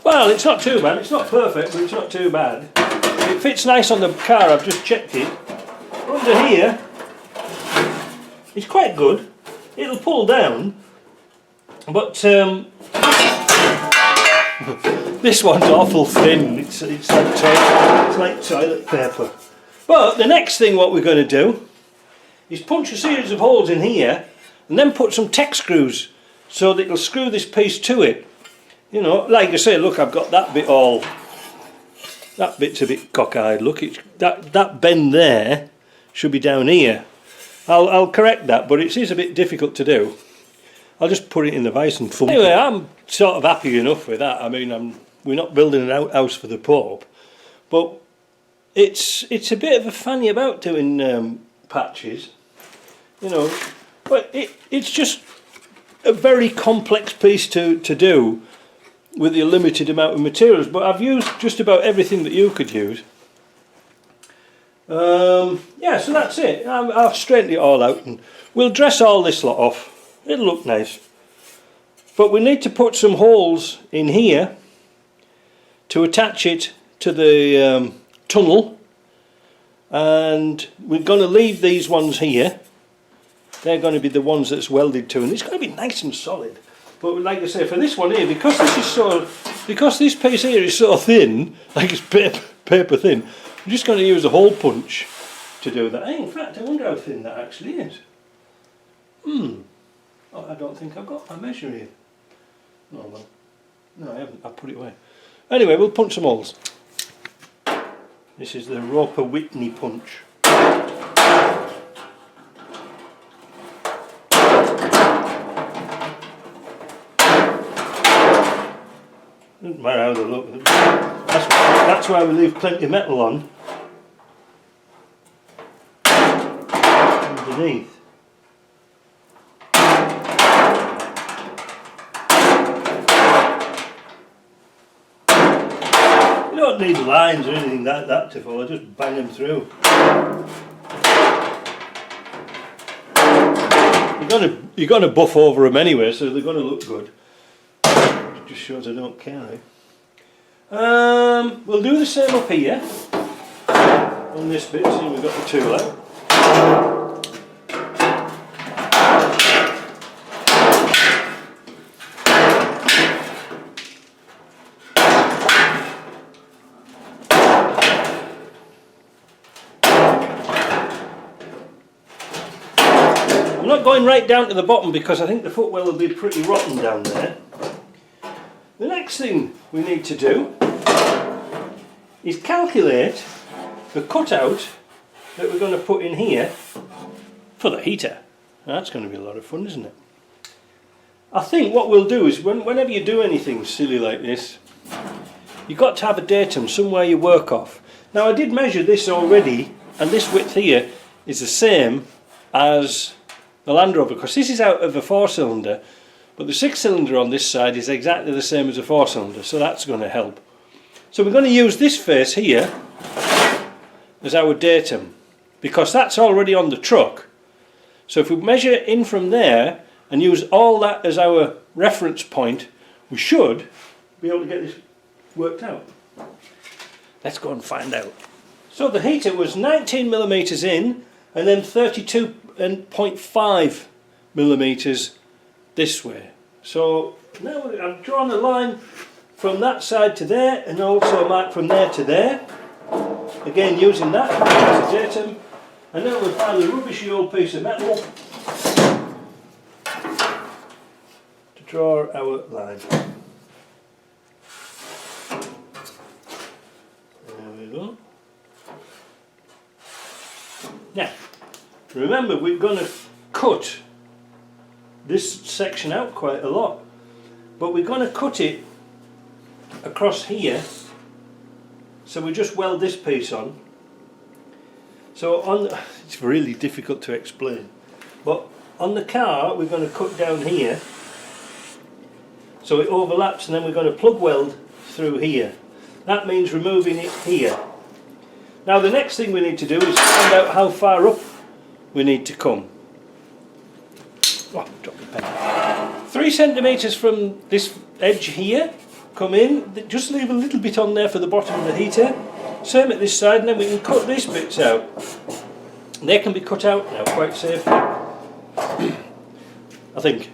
Well, it's not too bad. It's not perfect, but it's not too bad. It fits nice on the car. I've just checked it. Under here, it's quite good. It'll pull down, but this one's awful thin. It's like toilet paper. But the next thing what we're going to do is punch a series of holes in here and then put some Tech screws so that it'll screw this piece to it. You know, like I say, look, I've got that bit all, that bit's a bit cockeyed. Look, it's that bend there should be down here. I'll correct that, but it is a bit difficult to do. I'll just put it in the vise and thump. Anyway, I'm sort of happy enough with that. I mean, we're not building an outhouse for the Pope, but it's a bit of a fanny about doing patches, you know. But it's just a very complex piece to do with your limited amount of materials. But I've used just about everything that you could use. Yeah, so that's it. I'll straighten it all out and we'll dress all this lot off. It'll look nice. But we need to put some holes in here to attach it to the tunnel, and we're going to leave these ones here. They're going to be the ones that's welded to, and it's going to be nice and solid. But like I say, for this one here, because this piece here is so thin, like it's paper thin, I'm just going to use a hole punch to do that. Hey, in fact, I wonder how thin that actually is. Oh, I don't think I've got my measure here. Oh well, no, I haven't. I put it away. Anyway, we'll punch some holes. This is the Roper Whitney punch. Doesn't matter how they look. That's why we leave plenty of metal on underneath. You don't need lines or anything like that to follow, just bang them through. You're gonna buff over them anyway, so they're gonna look good. It just shows I don't care. We'll do the same up here on this bit, see we've got the tool out. I'm not going right down to the bottom because I think the footwell will be pretty rotten down there. The next thing we need to do is calculate the cutout that we're going to put in here for the heater. Now, that's going to be a lot of fun, isn't it? I think what we'll do is whenever you do anything silly like this, you've got to have a datum somewhere you work off. Now I did measure this already, and this width here is the same as the Land Rover, because this is out of a 4-cylinder, but the 6-cylinder on this side is exactly the same as a 4-cylinder, so that's going to help. So we're going to use this face here as our datum, because that's already on the truck. So if we measure in from there and use all that as our reference point, we should be able to get this worked out. Let's go and find out. So the heater was 19mm in and then 32.5mm this way. So now I've drawn a line from that side to there and also a mark from there to there. Again using that as a datum. And now we'll find the rubbishy old piece of metal to draw our line. There we go. Now, remember we're going to cut this section out quite a lot, but we're going to cut it across here, so we just weld this piece on. So it's really difficult to explain, but on the car we're going to cut down here so it overlaps, and then we're going to plug weld through here. That means removing it here. Now the next thing we need to do is find out how far up we need to come. Oh, drop the pen. 3 centimetres from this edge here come in, just leave a little bit on there for the bottom of the heater. Same at this side, and then we can cut these bits out. They can be cut out now quite safely. I think.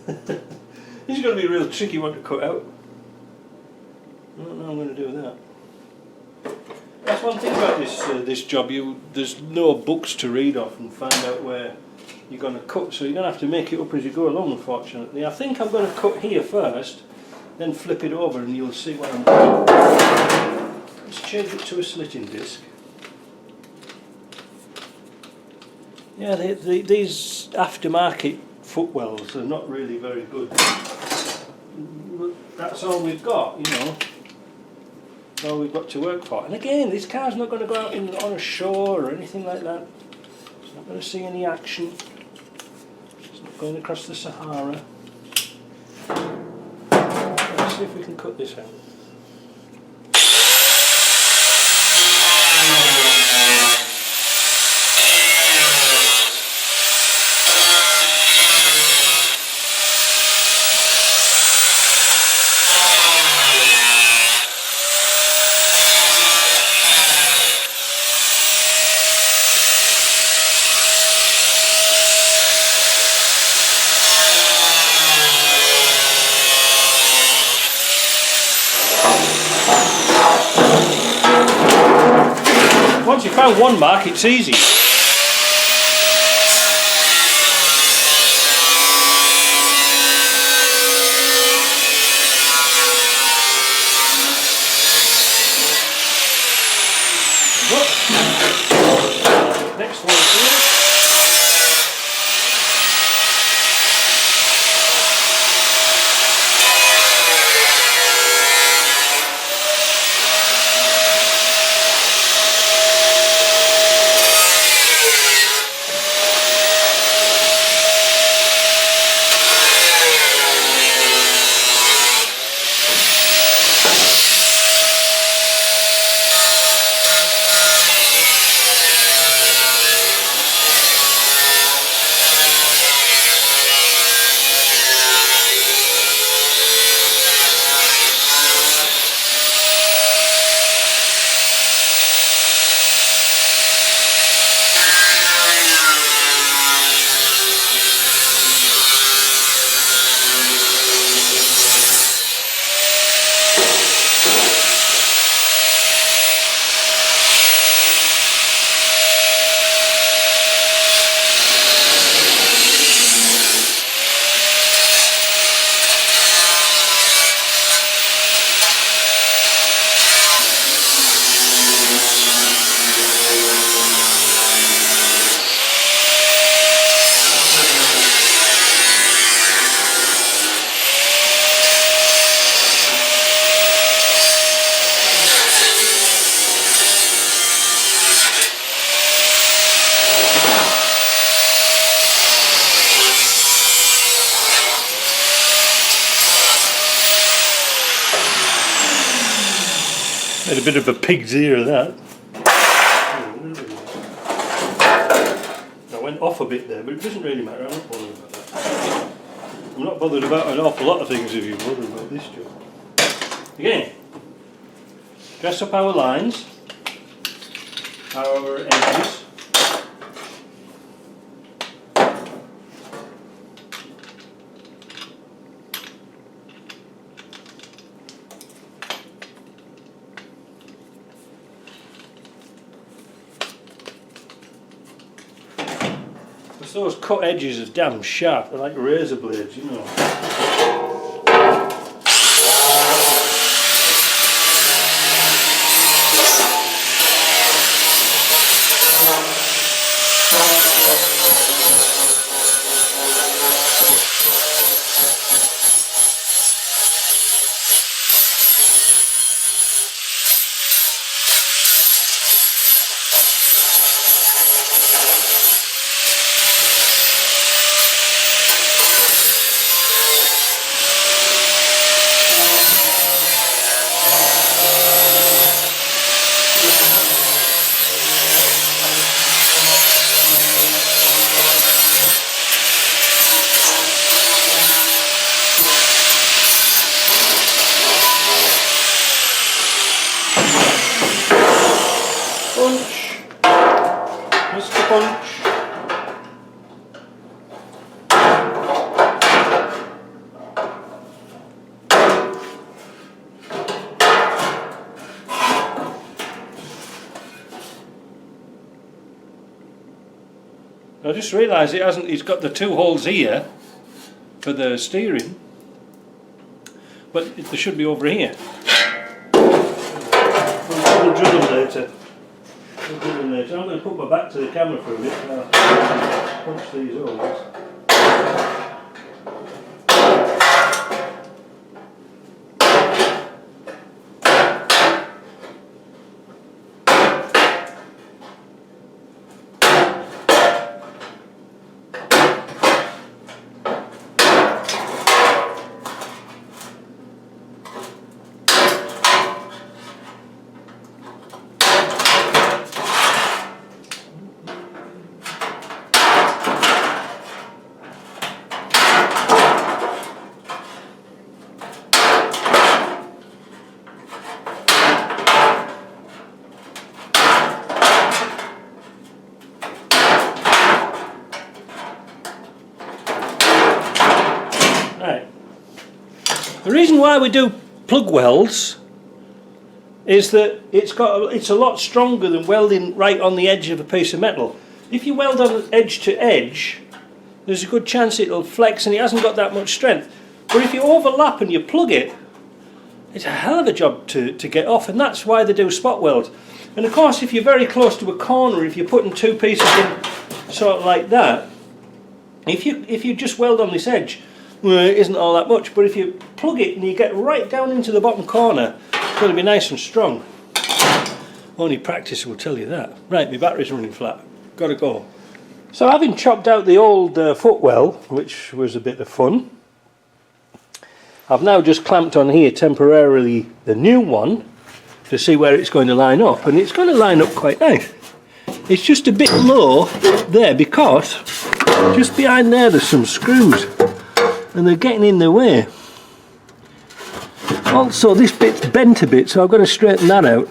This is going to be a real tricky one to cut out. I don't know how I'm going to do that. That's one thing about this job. There's no books to read off and find out where you're going to cut, so you're going to have to make it up as you go along, unfortunately. I think I'm going to cut here first, then flip it over and you'll see what I'm doing. Let's change it to a slitting disc. Yeah, these aftermarket footwells are not really very good. That's all we've got, you know. That's all we've got to work for. And again, this car's not going to go out on a shore or anything like that. It's not going to see any action. It's not going across the Sahara. Let's see if we can cut this out. Once you've found one mark, it's easy. Next one here. Made a bit of a pig's ear of that. I went off a bit there, but it doesn't really matter. I'm not bothered about that. I'm not bothered about an awful lot of things if you're bothered about this job. Again, dress up our lines, our edges. Those cut edges are damn sharp, they're like razor blades, you know. I just realised it hasn't. It's got the 2 holes here for the steering, but there should be over here. We'll drill them later. I'm going to put my back to the camera for a bit and I'll punch these holes. The reason why we do plug welds is that it's a lot stronger than welding right on the edge of a piece of metal. If you weld on edge to edge, there's a good chance it'll flex and it hasn't got that much strength. But if you overlap and you plug it, it's a hell of a job to get off, and that's why they do spot welds. And of course, if you're very close to a corner, if you're putting 2 pieces in sort of like that, if you just weld on this edge, well, it isn't all that much, but if you plug it and you get right down into the bottom corner, it's going to be nice and strong. Only practice will tell you that. Right, my battery's running flat. Got to go. So having chopped out the old footwell, which was a bit of fun, I've now just clamped on here temporarily the new one to see where it's going to line up, and it's going to line up quite nice. It's just a bit low there because just behind there's some screws and they're getting in the way. Also, this bit's bent a bit, so I've got to straighten that out.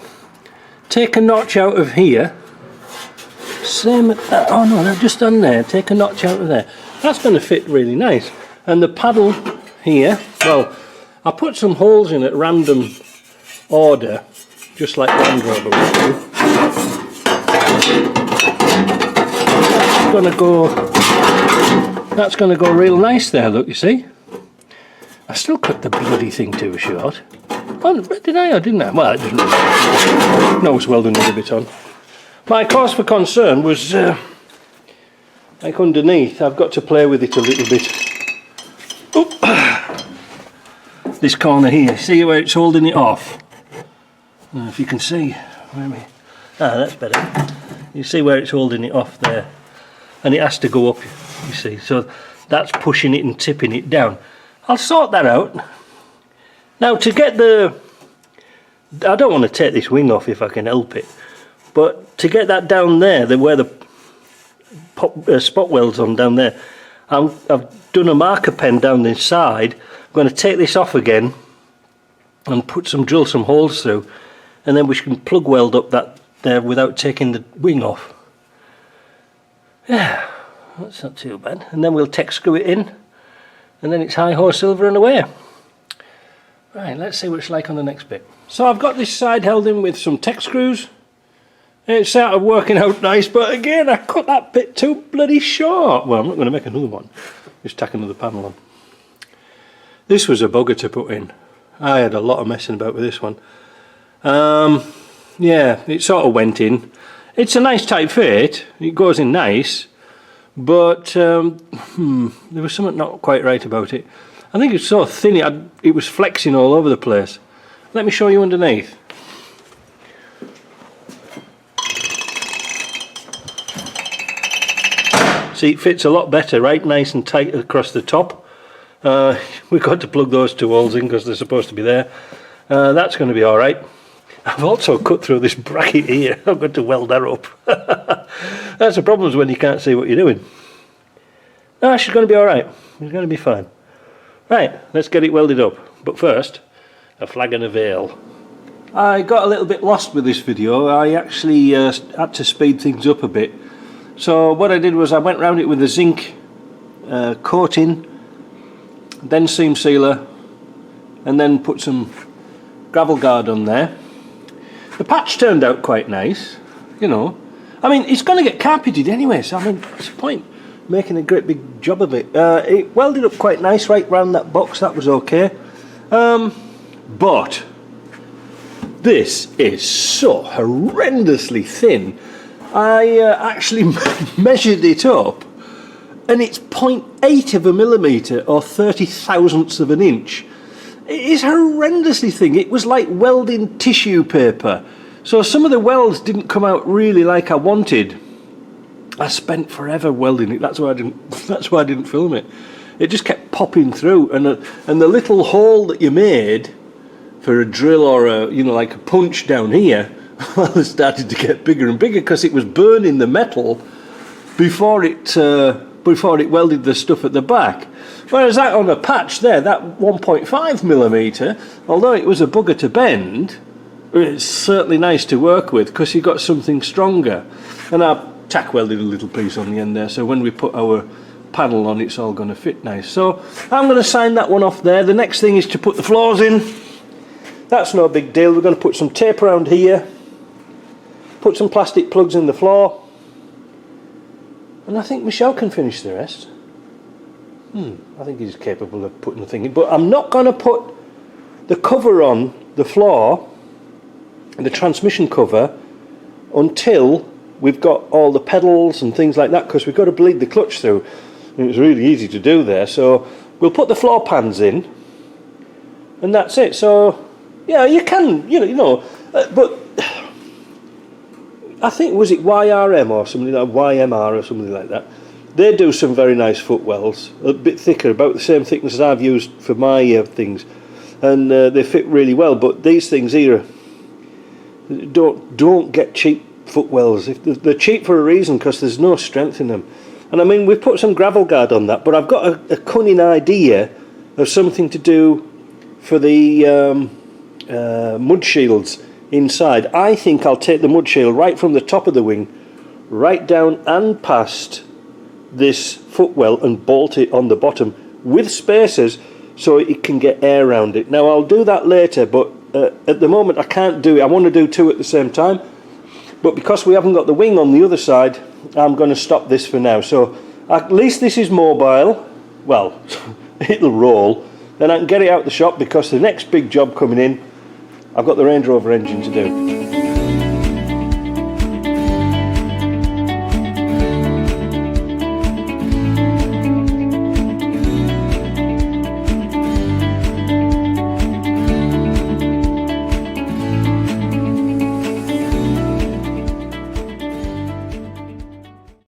Take a notch out of here. Same at that. Oh no, they're just on there. Take a notch out of there. That's going to fit really nice. And the paddle here, well, I put some holes in at random order, just like Land Rover would do. That's going to go real nice there, look, you see. I still cut the bloody thing too short. Oh, did I or didn't I? Well, it doesn't really. No, it's welding with a bit on. My cause for concern was, like underneath, I've got to play with it a little bit. Oop. This corner here, see where it's holding it off? If you can see, that's better. You see where it's holding it off there, and it has to go up, you see, so that's pushing it and tipping it down. I'll sort that out. Now to get I don't want to take this wing off if I can help it, but to get that down there, where the spot welds on down there, I've done a marker pen down the side. I'm going to take this off again and drill some holes through, and then we can plug weld up that there without taking the wing off. Yeah, that's not too bad. And then we'll tech screw it in, and then it's hi-ho silver and away. Right, let's see what it's like on the next bit. So I've got this side held in with some tech screws. It's sort of working out nice, but again I cut that bit too bloody short. Well, I'm not going to make another one. Just tack another panel on. This was a bugger to put in. I had a lot of messing about with this one. Yeah, it sort of went in. It's a nice tight fit. It goes in nice, but there was something not quite right about it. I think it's so thin it was flexing all over the place. Let me show you underneath. See, it fits a lot better, right nice and tight across the top. We've got to plug those 2 holes in because they're supposed to be there. That's going to be alright. I've also cut through this bracket here. I've got to weld that up. That's the problem when you can't see what you're doing. No, she's going to be alright. She's going to be fine. Right, let's get it welded up. But first, a flag and a veil. I got a little bit lost with this video. I actually had to speed things up a bit. So what I did was I went round it with a zinc coating, then seam sealer, and then put some gravel guard on there. The patch turned out quite nice, you know. I mean, it's going to get carpeted anyway, so I mean, what's the point making a great big job of it? It welded up quite nice right round that box, that was okay. But this is so horrendously thin. I actually measured it up, and it's 0.8 of a millimetre or 30,000ths of an inch. It is horrendously thin. It was like welding tissue paper. So some of the welds didn't come out really like I wanted. I spent forever welding it. That's why I didn't film it. It just kept popping through, and the little hole that you made for a drill or a, you know, like a punch down here, well, it started to get bigger and bigger because it was burning the metal before it welded the stuff at the back. Whereas that on a patch there, that 1.5 millimetre, although it was a bugger to bend, it's certainly nice to work with because you got something stronger. And I tack welded a little piece on the end there, so when we put our panel on, it's all going to fit nice. So I'm going to sign that one off there. The next thing is to put the floors in. That's no big deal. We're going to put some tape around here, put some plastic plugs in the floor, and I think Michelle can finish the rest. I think he's capable of putting the thing in, but I'm not going to put the cover on the floor, the transmission cover, until we've got all the pedals and things like that, because we've got to bleed the clutch through. And it's really easy to do there, so we'll put the floor pans in, and that's it. So yeah, you can, but I think, was it YRM or something like YMR or something like that? They do some very nice footwells, a bit thicker, about the same thickness as I've used for my things, and they fit really well. But these things here, don't get cheap footwells. They're cheap for a reason, because there's no strength in them. And I mean, we've put some gravel guard on that, but I've got a cunning idea of something to do for the mud shields inside. I think I'll take the mud shield right from the top of the wing, right down and past this footwell, and bolt it on the bottom with spacers so it can get air around it. Now I'll do that later, but at the moment I can't do it. I want to do two at the same time, but because we haven't got the wing on the other side, I'm going to stop this for now. So at least this is mobile. Well, it'll roll. Then I can get it out the shop, because the next big job coming in, I've got the Range Rover engine to do.